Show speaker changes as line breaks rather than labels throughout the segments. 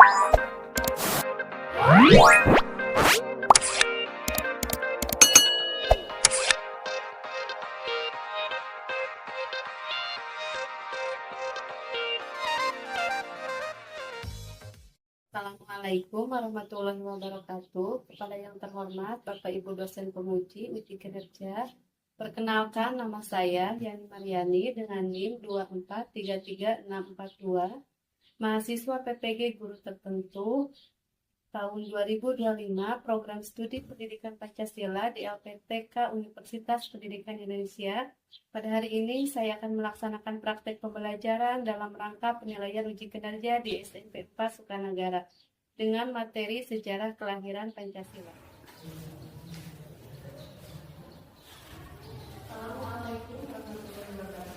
Assalamualaikum warahmatullahi wabarakatuh. Kepada yang terhormat Bapak Ibu dosen penguji uji kinerja, perkenalkan nama saya Yani Mariani dengan NIM 2433642, mahasiswa PPG Guru Tertentu tahun 2025, program studi pendidikan Pancasila di LPTK Universitas Pendidikan Indonesia. Pada hari ini saya akan melaksanakan praktek pembelajaran dalam rangka penilaian uji kinerja di SMP 4 Sukanagara dengan materi sejarah kelahiran Pancasila. Assalamualaikum warahmatullahi wabarakatuh.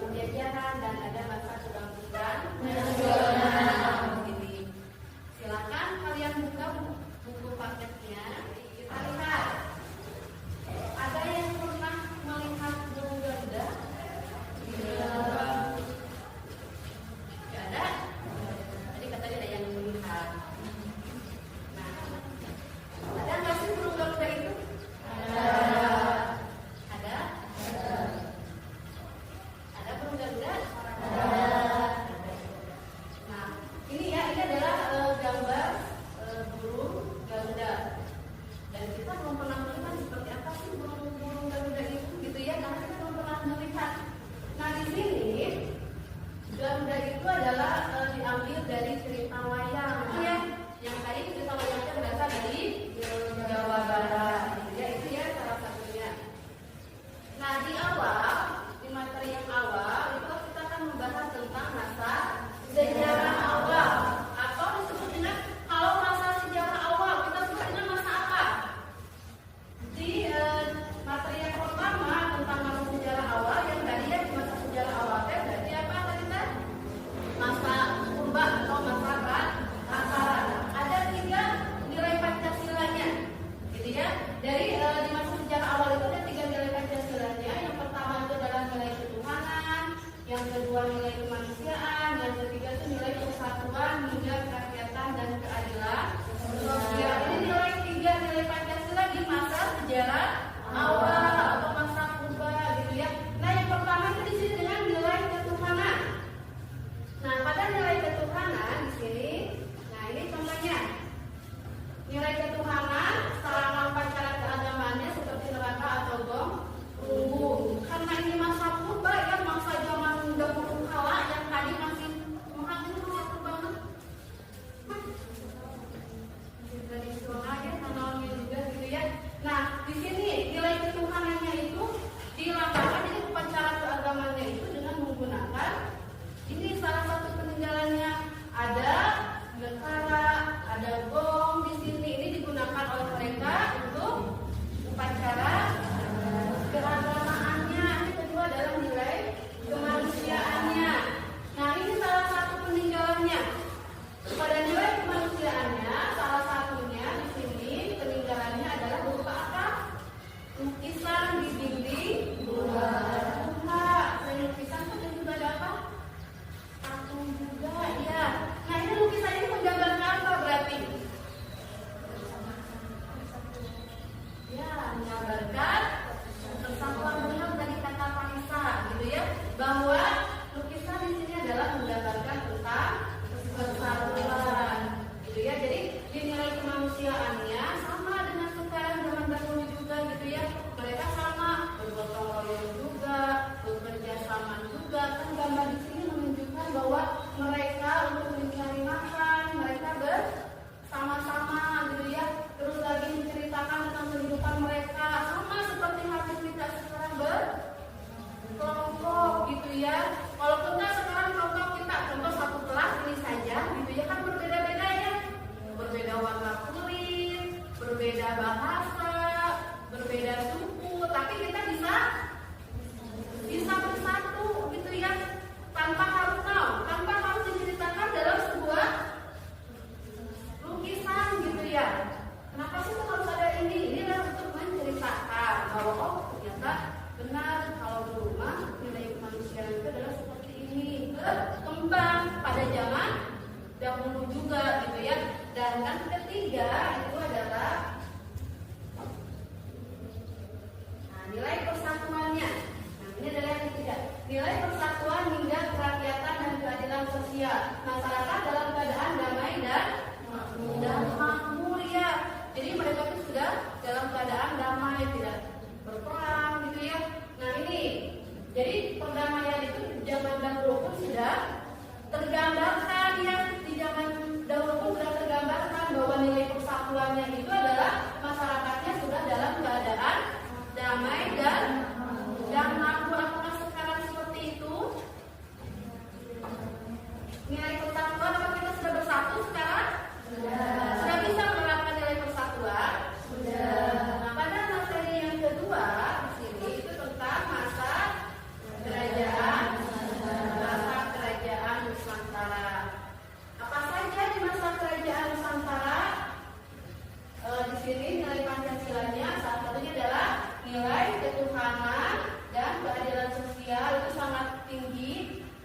penjajahan, dan ada masa kebangkitan. Jadi, silakan kalian buka buku paketnya. Kita lihat. Ada yang pernah melihat burung Garuda? Tidak ada. Tadi katanya ada yang melihat. Nah, ada nggak sih burung Garuda itu? Ada? Ada burung Garuda? Nah, ini adalah gambar burung Garuda. Dan kita belum pernah melihat seperti apa sih burung Garuda itu, gitu ya, karena kita belum pernah melihat. Nah, di sini Garuda itu adalah diambil dari cerita wayang, ya. Yang tadi cerita wayangnya berasal dari Jawa Barat, gitu ya. Itu ya salah satunya. Nah, di awal, di materi yang awal itu kita akan membahas tentang masa sejarah awal, atau disebut dengan kalau masa sejarah awal kita sebut dengan masa apa? Di materi yang pertama tentang masa sejarah awal, yang tadi ya di masa sejarah awal berarti apa tadi kan? Masa purba atau masa prasaran. Ada 3 nilai Pancasilanya, gitu ya. Dari di masa sejarah awal itu ada 3 nilai Pancasilanya. Yang pertama itu adalah nilai ketuhanan, yang kedua nilai kemanusiaan, yang ketiga itu nilai persatuan hingga kerakyatan dan keadilan sosial. Ini nilai 3 nilai Pancasila di masa sejarah awal atau masa purba, gitu ya. Nah, yang pertama itu di sini dengan nilai ketuhanan. Nah, pada nilai ketuhanan di sini, nah ini contohnya. Nilai ketuhanan, sarana upacara keagamaannya seperti neraka atau gong runggu. Karena ini masa purba ya, masa zaman dahulu kala yang tadi masih satu banget. Tradisional ya, kanalnya juga gitu ya. Nah, di sini nilai ketuhanannya itu dilakukan, jadi upacara keagamaannya itu dengan menggunakan ini salah satu peninggalannya, ada gekara, ada gong di sini. Ini digunakan oleh mereka untuk upacara keagamaannya. Yang kedua adalah nilai kemanusiaannya. Nah, ini salah satu peninggalannya. Pada nilai kemanusiaannya, salah satunya di sini peninggalannya adalah berupa apa? Lukisan di dinding rumah. Selain lukisan itu juga ada apa? Patung juga, ya. Nah, ini lukisan ini menggambarkan apa berarti? Ya, menggambarkan persatuan benar dari kata Panisa, gitu ya. Bahwa lukisan di sini adalah menggambarkan tentang persatuan, gitu ya. Jadi di nilai kemanusiaannya sama dengan sekarang zaman dahulu juga, gitu ya. Mereka sama bergotong royong juga, bekerja sama juga. Kan gambar di sini menunjukkan bahwa mereka untuk mencari makan, mereka bersama-sama, gitu ya. Terus lagi menceritakan tentang kehidupan mereka, sama seperti hati kita sekarang berkelompok, gitu ya. Walaupun kan sekarang kelompok kita, contoh satu kelas ini saja, gitu ya, kan berbeda-beda ya. Berbeda warna kulit, berbeda bahasa, berbeda suku, tapi kita bisa bersatu, gitu ya. Tanpa harus diceritakan dalam sebuah lukisan, gitu ya. Kenapa sih harus ada ini? Ini adalah untuk menceritakan bahwa oh ternyata benar kalau di rumah nilai kemanusiaan itu adalah seperti ini, berkembang pada zaman dahulu juga, gitu ya. Dan yang ketiga itu adalah nilai persatuannya. Nah, ini adalah yang ketiga, nilai persatuan hingga kerakyatan dan keadilan sosial. Masyarakat dalam keadaan damai dan makmur, ya. Jadi mereka itu sudah dalam keadaan damai, tidak berperang, gitu ya. Nah, ini jadi perdamaian itu di zaman dahulu pun sudah tergambarkan, ya. Di zaman dahulu pun sudah tergambarkan bahwa nilai persatuannya itu adalah masyarakatnya sudah dalam keadaan damai dan makmur. Apakah sekarang seperti itu? Nilai persatuan, apa kita sudah bersatu sekarang? Sudah bisa menerapkan nilai persatuan? Nah, pada materi yang kedua di sini itu tentang masa kerajaan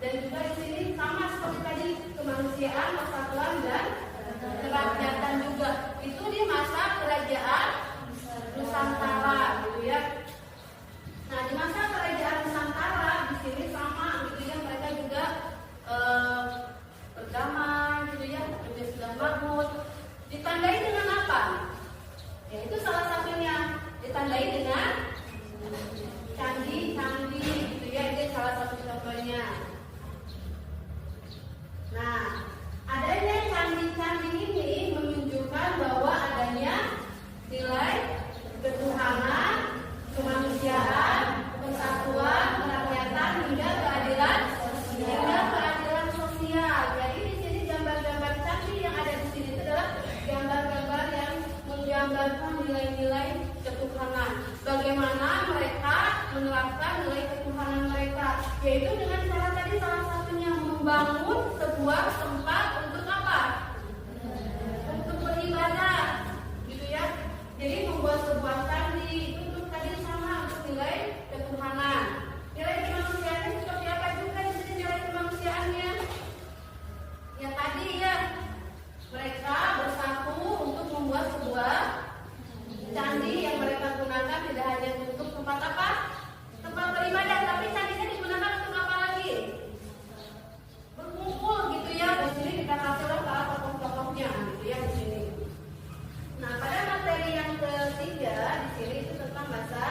Dan juga di sini sama seperti tadi, kemanusiaan, persatuan dan kerakyatan juga. Itu di masa kerajaan Nusantara gitu ya. Nah, di masa kerajaan Nusantara di sini sama gitu ya, mereka juga berdamai gitu ya, juga sudah makmur. Ditandai dengan apa? Ya, itu salah satunya ditandai dengan candi-candi gitu ya, itu salah satu contohnya. Nah, adanya candi-candi ini menunjukkan bahwa adanya nilai ketuhanan, kemanusiaan, persatuan, kerakyatan, hingga keadilan sosial. Jadi di sini gambar-gambar candi yang ada di sini itu adalah gambar-gambar yang menggambarkan nilai-nilai ketuhanan. Bagaimana mereka menerapkan nilai ketuhanan mereka, yaitu dengan cara tadi salah satunya membangun sebuah tempat untuk apa? Untuk beribadah, gitu ya. Jadi membuat sebuah candi itu untuk tadi sama untuk nilai ketuhanan. Nilai kemanusiaannya seperti apa juga di sini nilai kemanusiaannya? Ya tadi ya, mereka bersatu untuk membuat sebuah candi yang mereka gunakan tidak hanya untuk tempat apa? Tempat beribadah, tapi candinya digunakan untuk apa lagi? Berkumpul gitu ya. Di sini dikatakan oleh para tokoh-tokohnya gitu ya di sini. Nah, pada materi yang ketiga di sini itu tentang masa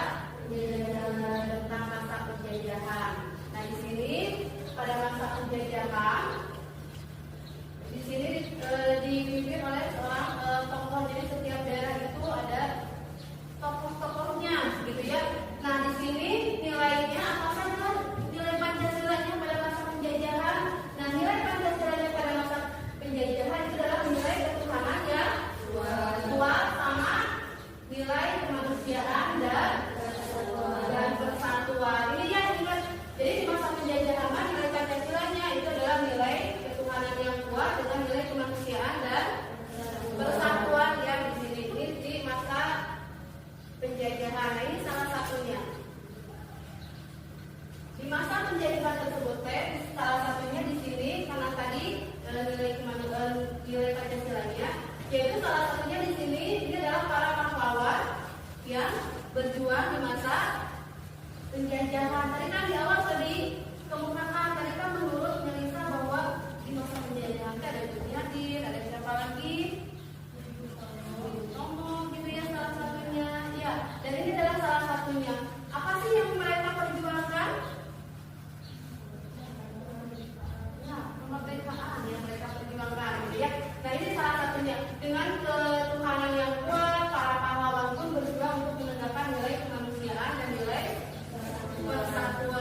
penjajahan. Nah, di sini pada masa penjajahan di sini dipimpin oleh seorang tokoh. Jadi setiap daerah itu ada tokoh-tokohnya gitu ya. Nah, di sini nilainya apa saja? Nilai Pancasilanya pada masa penjajahan. Nah, nilai Pancasilanya pada masa penjajahan itu adalah nilai ketuhanan yang kuat sama nilai kemanusiaan dan persatuan. Ini ya, jadi di masa penjajahan nilai Pancasilanya itu adalah nilai ketuhanan yang kuat dengan nilai kemanusiaan dan persatuan yang di sini ini di masa penjajahan. Nah, ini salah satunya. Di masa penjajahan tersebut, salah satunya di sini karena tadi nilai Pancasilanya, yaitu salah satunya di sini ini adalah para pahlawan yang berjuang di masa penjajahan. Tadi kan di awal tadi kemukakan tadi kan menurut Melissa bahwa di masa penjajahan ada Juniatin, ada siapa lagi? Ngomong gitu ya salah satunya. Ya, dan ini adalah salah satunya. Apa sih yang mereka perjuangkan? Nah, kemerdekaan yang mereka perjuangkan gitu ya. Nah, ini salah satunya. Dengan ketuhanan yang kuat, para pahlawan pun berjuang untuk menegakkan nilai kemanusiaan dan nilai persatuan.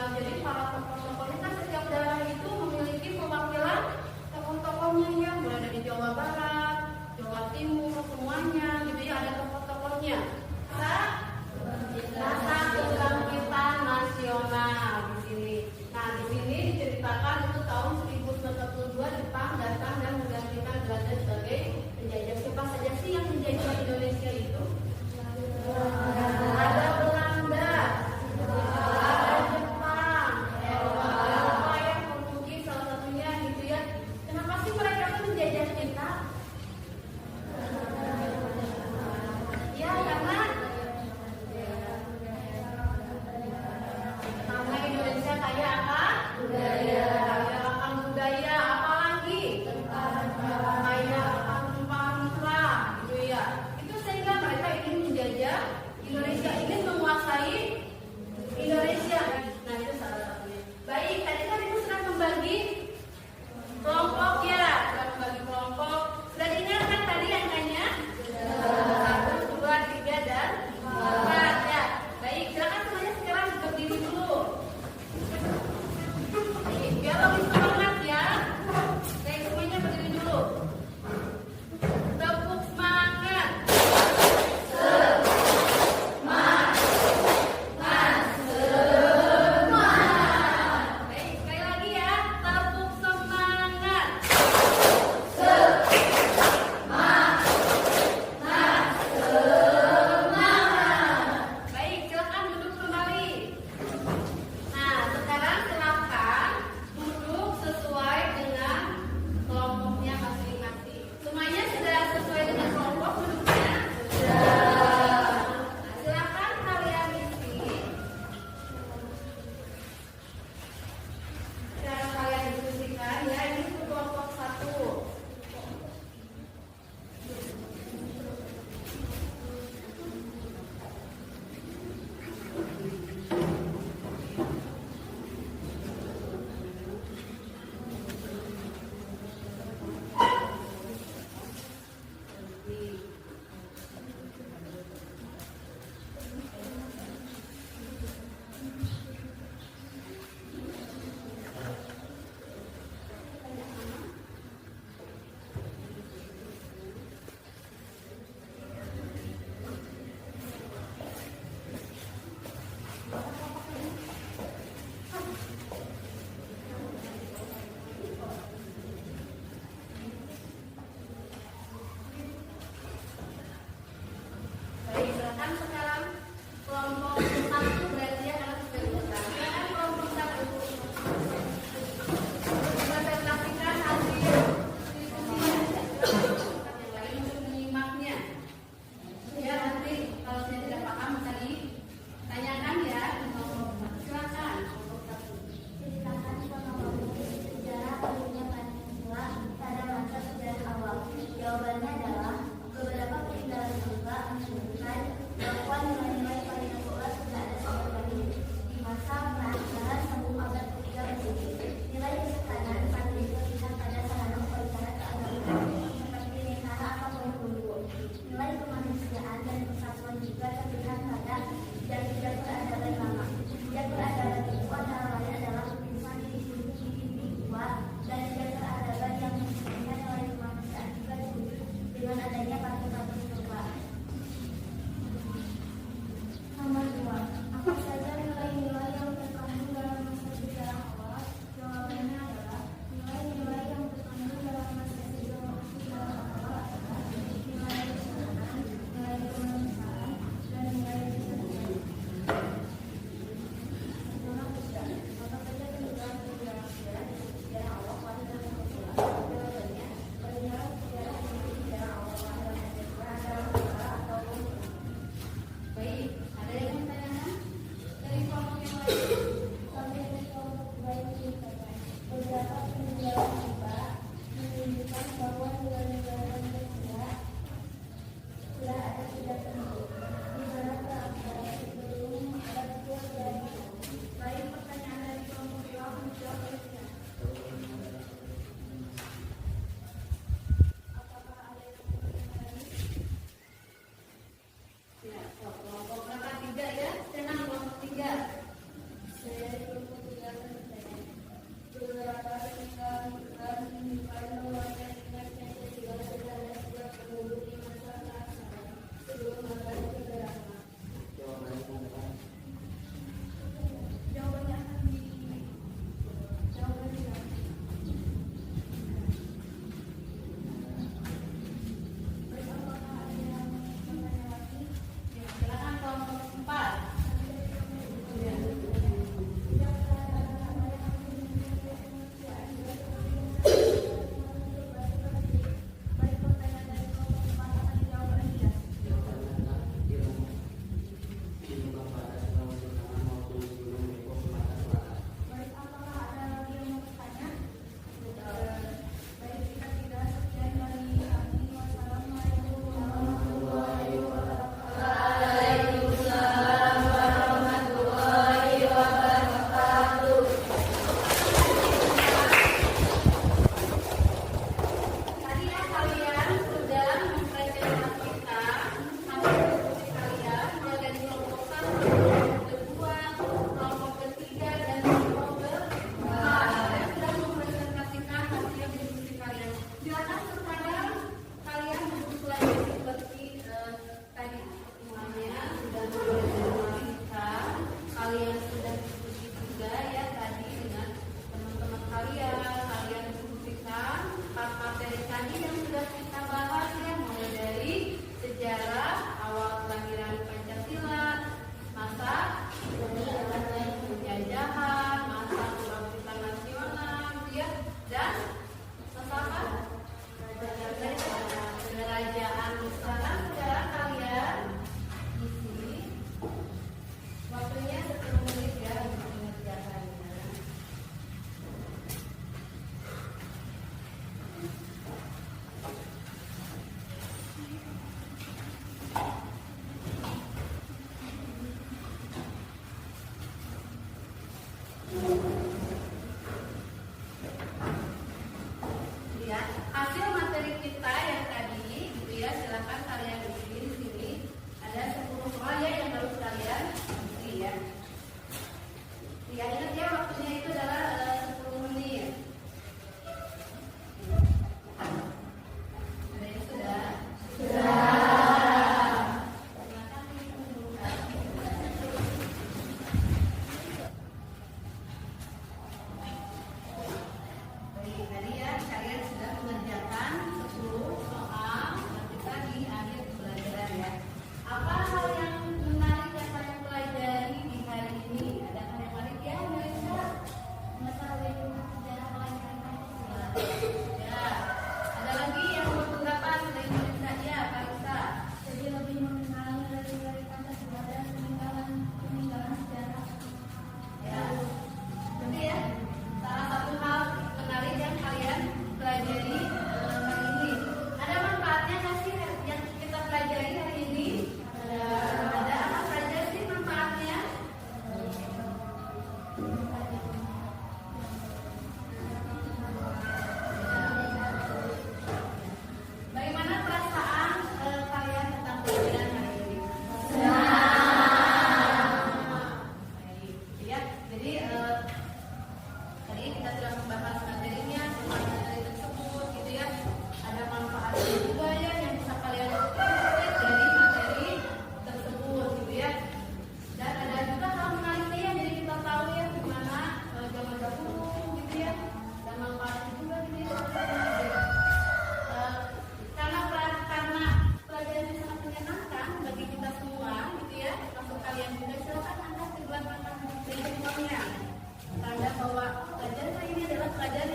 pelajaran